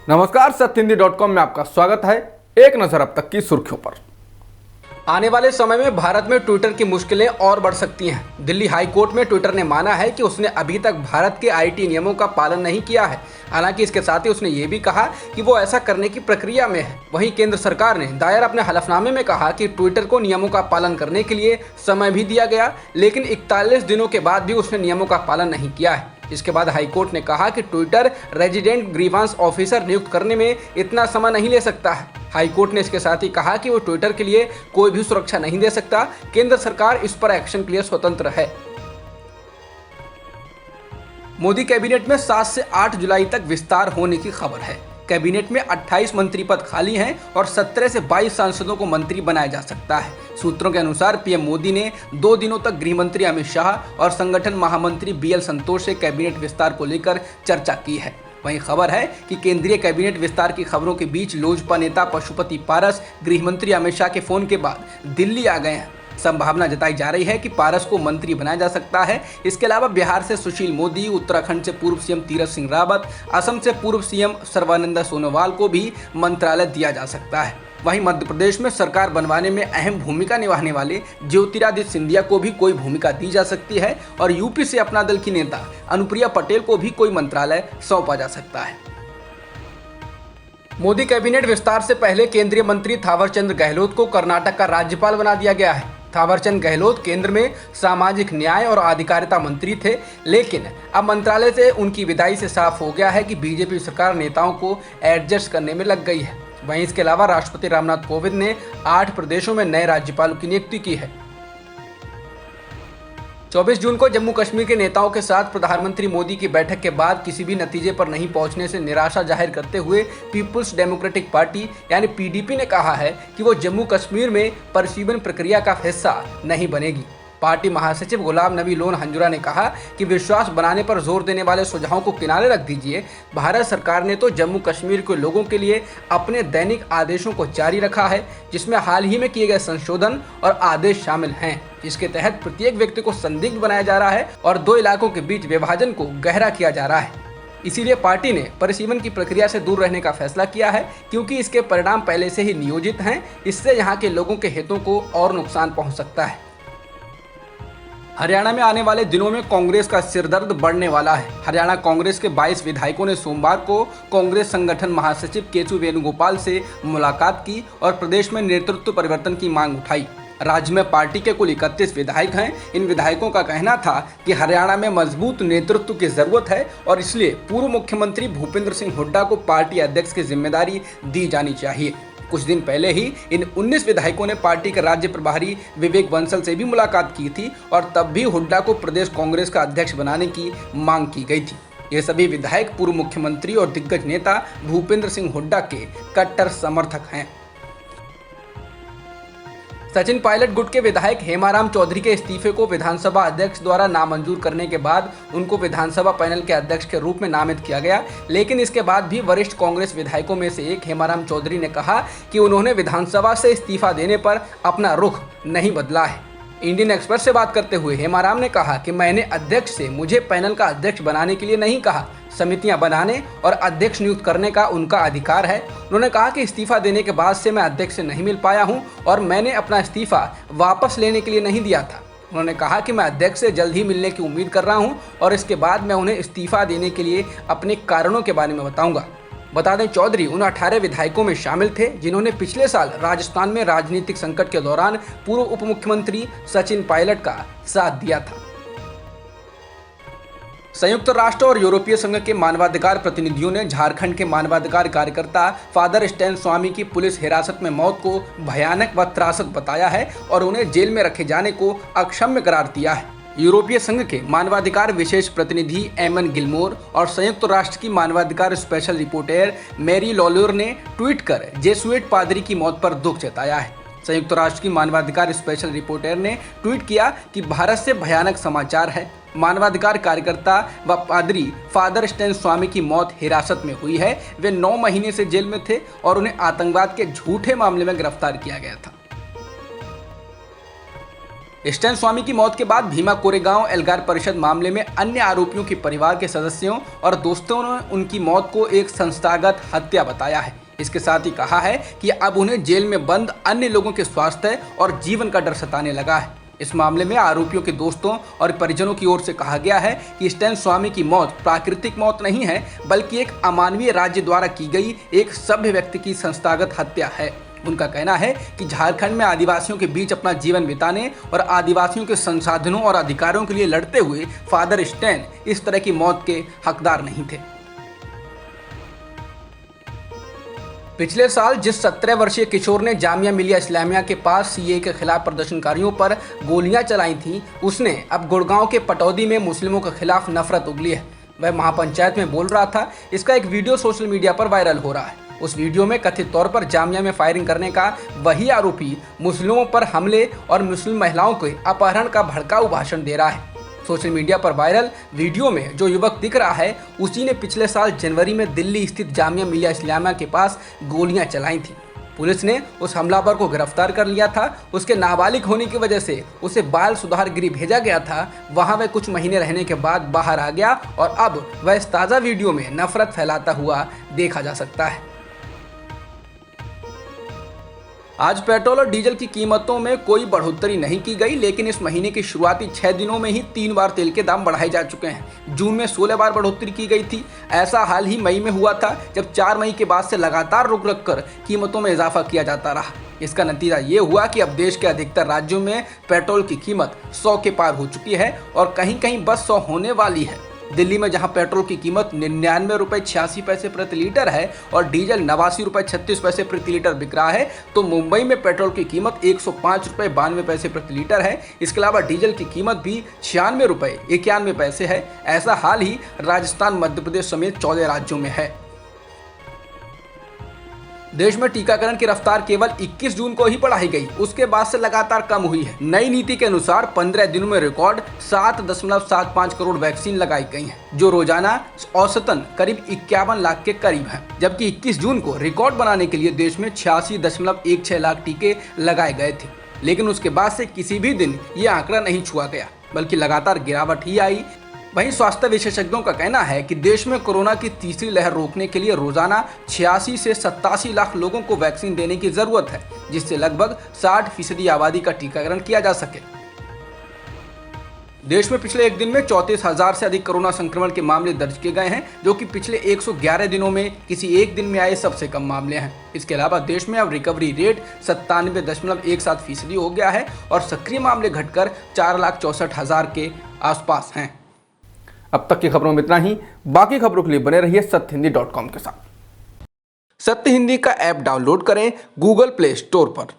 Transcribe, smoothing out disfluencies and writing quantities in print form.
नमस्कार, सत्यहिंदी.com में आपका स्वागत है। एक नजर अब तक की सुर्खियों पर। आने वाले समय में भारत में ट्विटर की मुश्किलें और बढ़ सकती हैं। दिल्ली हाई कोर्ट में ट्विटर ने माना है कि उसने अभी तक भारत के आईटी नियमों का पालन नहीं किया है। हालांकि इसके साथ ही उसने ये भी कहा कि वो ऐसा करने की प्रक्रिया में है। वहीं केंद्र सरकार ने दायर अपने हलफनामे में कहा कि ट्विटर को नियमों का पालन करने के लिए समय भी दिया गया, लेकिन 41 दिनों के बाद भी उसने नियमों का पालन नहीं किया है। इसके बाद हाईकोर्ट ने कहा कि ट्विटर रेजिडेंट ग्रीवांस ऑफिसर नियुक्त करने में इतना समय नहीं ले सकता है। हाईकोर्ट ने इसके साथ ही कहा कि वो ट्विटर के लिए कोई भी सुरक्षा नहीं दे सकता। केंद्र सरकार इस पर एक्शन के लिए स्वतंत्र है। मोदी कैबिनेट में 7 से 8 जुलाई तक विस्तार होने की खबर है। कैबिनेट में 28 मंत्री पद खाली हैं और 17 से 22 सांसदों को मंत्री बनाया जा सकता है। सूत्रों के अनुसार पीएम मोदी ने 2 दिनों तक गृह मंत्री अमित शाह और संगठन महामंत्री बीएल संतोष से कैबिनेट विस्तार को लेकर चर्चा की है। वहीं खबर है कि केंद्रीय कैबिनेट विस्तार की खबरों के बीच लोजपा नेता पशुपति पारस गृह मंत्री अमित शाह के फोन के बाद दिल्ली आ गए हैं। संभावना जताई जा रही है कि पारस को मंत्री बनाया जा सकता है। इसके अलावा बिहार से सुशील मोदी, उत्तराखंड से पूर्व सीएम तीरथ सिंह रावत, असम से पूर्व सीएम सर्बानंद सोनोवाल को भी मंत्रालय दिया जा सकता है। वहीं मध्य प्रदेश में सरकार बनवाने में अहम भूमिका निभाने वाले ज्योतिरादित्य सिंधिया को भी कोई भूमिका दी जा सकती है और यूपी से अपना दल की नेता अनुप्रिया पटेल को भी कोई मंत्रालय सौंपा जा सकता है। मोदी कैबिनेट विस्तार से पहले केंद्रीय मंत्री थावरचंद गहलोत को कर्नाटक का राज्यपाल बना दिया गया है। थावरचंद गहलोत केंद्र में सामाजिक न्याय और अधिकारिता मंत्री थे, लेकिन अब मंत्रालय से उनकी विदाई से साफ हो गया है कि बीजेपी सरकार नेताओं को एडजस्ट करने में लग गई है। वहीं इसके अलावा राष्ट्रपति रामनाथ कोविंद ने 8 प्रदेशों में नए राज्यपालों की नियुक्ति की है। 24 जून को जम्मू कश्मीर के नेताओं के साथ प्रधानमंत्री मोदी की बैठक के बाद किसी भी नतीजे पर नहीं पहुंचने से निराशा जाहिर करते हुए पीपुल्स डेमोक्रेटिक पार्टी यानी पीडीपी ने कहा है कि वो जम्मू कश्मीर में परिसीमन प्रक्रिया का हिस्सा नहीं बनेगी। पार्टी महासचिव गुलाम नबी लोन हंजुरा ने कहा कि विश्वास बनाने पर जोर देने वाले सुझावों को किनारे रख दीजिए। भारत सरकार ने तो जम्मू कश्मीर के लोगों के लिए अपने दैनिक आदेशों को जारी रखा है, जिसमें हाल ही में किए गए संशोधन और आदेश शामिल हैं, जिसके तहत प्रत्येक व्यक्ति को संदिग्ध बनाया जा रहा है और 2 इलाकों के बीच विभाजन को गहरा किया जा रहा है। इसीलिए पार्टी ने परिसीमन की प्रक्रिया से दूर रहने का फैसला किया है, क्योंकि इसके परिणाम पहले से ही नियोजित हैं। इससे यहाँ के लोगों के हितों को और नुकसान पहुँच सकता है। हरियाणा में आने वाले दिनों में कांग्रेस का सिरदर्द बढ़ने वाला है। हरियाणा कांग्रेस के 22 विधायकों ने सोमवार को कांग्रेस संगठन महासचिव केशव वेणुगोपाल से मुलाकात की और प्रदेश में नेतृत्व परिवर्तन की मांग उठाई। राज्य में पार्टी के कुल 31 विधायक हैं। इन विधायकों का कहना था कि हरियाणा में मजबूत नेतृत्व की जरूरत है और इसलिए पूर्व मुख्यमंत्री भूपेंद्र सिंह हुड्डा को पार्टी अध्यक्ष की जिम्मेदारी दी जानी चाहिए। कुछ दिन पहले ही इन 19 विधायकों ने पार्टी के राज्य प्रभारी विवेक बंसल से भी मुलाकात की थी और तब भी हुड्डा को प्रदेश कांग्रेस का अध्यक्ष बनाने की मांग की गई थी। ये सभी विधायक पूर्व मुख्यमंत्री और दिग्गज नेता भूपेंद्र सिंह हुड्डा के कट्टर समर्थक हैं। सचिन पायलट गुट के विधायक हेमाराम चौधरी के इस्तीफे को विधानसभा अध्यक्ष द्वारा नामंजूर करने के बाद उनको विधानसभा पैनल के अध्यक्ष के रूप में नामित किया गया, लेकिन इसके बाद भी वरिष्ठ कांग्रेस विधायकों में से एक हेमाराम चौधरी ने कहा कि उन्होंने विधानसभा से इस्तीफा देने पर अपना रुख नहीं बदला है। इंडियन एक्सप्रेस से बात करते हुए हेमाराम ने कहा कि मैंने अध्यक्ष से मुझे पैनल का अध्यक्ष बनाने के लिए नहीं कहा। समितियां बनाने और अध्यक्ष नियुक्त करने का उनका अधिकार है। उन्होंने कहा कि इस्तीफा देने के बाद से मैं अध्यक्ष से नहीं मिल पाया हूं और मैंने अपना इस्तीफा वापस लेने के लिए नहीं दिया था। उन्होंने कहा कि मैं अध्यक्ष से जल्द ही मिलने की उम्मीद कर रहा हूं और इसके बाद मैं उन्हें इस्तीफा देने के लिए अपने कारणों के बारे में बताऊंगा। बता दें, चौधरी उन 18 विधायकों में शामिल थे जिन्होंने पिछले साल राजस्थान में राजनीतिक संकट के दौरान पूर्व उप मुख्यमंत्री सचिन पायलट का साथ दिया था। संयुक्त राष्ट्र और यूरोपीय संघ के मानवाधिकार प्रतिनिधियों ने झारखंड के मानवाधिकार कार्यकर्ता फादर स्टैन स्वामी की पुलिस हिरासत में मौत को भयानक व त्रासक बताया है और उन्हें जेल में रखे जाने को अक्षम्य करार दिया है। यूरोपीय संघ के मानवाधिकार विशेष प्रतिनिधि एमन गिलमोर और संयुक्त राष्ट्र की मानवाधिकार स्पेशल रिपोर्टर मैरी लॉलोर ने ट्वीट कर जेसुइट पादरी की मौत पर दुख जताया है। संयुक्त राष्ट्र की मानवाधिकार स्पेशल रिपोर्टर ने ट्वीट किया कि भारत से भयानक समाचार है। मानवाधिकार कार्यकर्ता व पादरी फादर स्टैन स्वामी की मौत हिरासत में हुई है। वे 9 महीने से जेल में थे और उन्हें आतंकवाद के झूठे मामले में गिरफ्तार किया गया था। स्टैन स्वामी की मौत के बाद भीमा कोरेगांव एल्गार परिषद मामले में अन्य आरोपियों के परिवार के सदस्यों और दोस्तों ने उनकी मौत को एक संस्थागत हत्या बताया है। इसके साथ ही कहा है कि अब उन्हें जेल में बंद अन्य लोगों के स्वास्थ्य और जीवन का डर सताने लगा है। इस मामले में आरोपियों के दोस्तों और परिजनों की ओर से कहा गया है कि स्टैन स्वामी की मौत प्राकृतिक मौत नहीं है, बल्कि एक अमानवीय राज्य द्वारा की गई एक सभ्य व्यक्ति की संस्थागत हत्या है। उनका कहना है कि झारखंड में आदिवासियों के बीच अपना जीवन बिताने और आदिवासियों के संसाधनों और अधिकारों के लिए लड़ते हुए फादर स्टैन इस तरह की मौत के हकदार नहीं थे। पिछले साल जिस 17 वर्षीय किशोर ने जामिया मिलिया इस्लामिया के पास सीए के खिलाफ प्रदर्शनकारियों पर गोलियां चलाई थी, उसने अब गुड़गांव के पटौदी में मुस्लिमों के खिलाफ नफरत उगली है। वह महापंचायत में बोल रहा था। इसका एक वीडियो सोशल मीडिया पर वायरल हो रहा है। उस वीडियो में कथित तौर पर जामिया में फायरिंग करने का वही आरोपी मुस्लिमों पर हमले और मुस्लिम महिलाओं के अपहरण का भड़काऊ भाषण दे रहा है। सोशल मीडिया पर वायरल वीडियो में जो युवक दिख रहा है, उसी ने पिछले साल जनवरी में दिल्ली स्थित जामिया मिलिया इस्लामिया के पास गोलियां चलाई थी। पुलिस ने उस हमलावर को गिरफ्तार कर लिया था। उसके नाबालिग होने की वजह से उसे बाल सुधार गृह भेजा गया था। वहां वह कुछ महीने रहने के बाद बाहर आ गया और अब वह इस ताज़ा वीडियो में नफरत फैलाता हुआ देखा जा सकता है। आज पेट्रोल और डीजल की कीमतों में कोई बढ़ोतरी नहीं की गई, लेकिन इस महीने की शुरुआती 6 दिनों में ही 3 बार तेल के दाम बढ़ाए जा चुके हैं। जून में 16 बार बढ़ोतरी की गई थी। ऐसा हाल ही मई में हुआ था, जब 4 मई के बाद से लगातार रुक रुक कर कीमतों में इजाफा किया जाता रहा। इसका नतीजा ये हुआ कि अब देश के अधिकतर राज्यों में पेट्रोल की कीमत 100 के पार हो चुकी है और कहीं कहीं बस 100 होने वाली है। दिल्ली में जहां पेट्रोल की कीमत 99 रुपये 86 पैसे प्रति लीटर है और डीजल 89 रुपये 36 पैसे प्रति लीटर बिक रहा है, तो मुंबई में पेट्रोल की कीमत 105 रुपये 92 पैसे प्रति लीटर है। इसके अलावा डीजल की कीमत भी 96 रुपये 91 पैसे है। ऐसा हाल ही राजस्थान, मध्य प्रदेश समेत 14 राज्यों में है। देश में टीकाकरण की रफ्तार केवल 21 जून को ही बढ़ाई गई, उसके बाद से लगातार कम हुई है। नई नीति के अनुसार 15 दिनों में रिकॉर्ड 7.75 करोड़ वैक्सीन लगाई गई हैं, जो रोजाना औसतन करीब 51 लाख के करीब है। जबकि 21 जून को रिकॉर्ड बनाने के लिए देश में 86.16 लाख टीके लगाए गए थे, लेकिन उसके बाद से किसी भी दिन ये आंकड़ा नहीं छुआ गया, बल्कि लगातार गिरावट ही आई। वहीं स्वास्थ्य विशेषज्ञों का कहना है कि देश में कोरोना की तीसरी लहर रोकने के लिए रोजाना 86 से 87 लाख लोगों को वैक्सीन देने की जरूरत है, जिससे लगभग 60% आबादी का टीकाकरण किया जा सके। देश में पिछले एक दिन में 34,000 से अधिक कोरोना संक्रमण के मामले दर्ज किए गए हैं, जो कि पिछले 111 दिनों में किसी एक दिन में आए सबसे कम मामले हैं। इसके अलावा देश में अब रिकवरी रेट 97.17% हो गया है और सक्रिय मामले घटकर 4,64,000 के आसपास हैं। अब तक की खबरों में इतना ही। बाकी खबरों के लिए बने रहिए सत्यहिंदी.com के साथ। सत्य हिंदी का ऐप डाउनलोड करें गूगल प्ले स्टोर पर।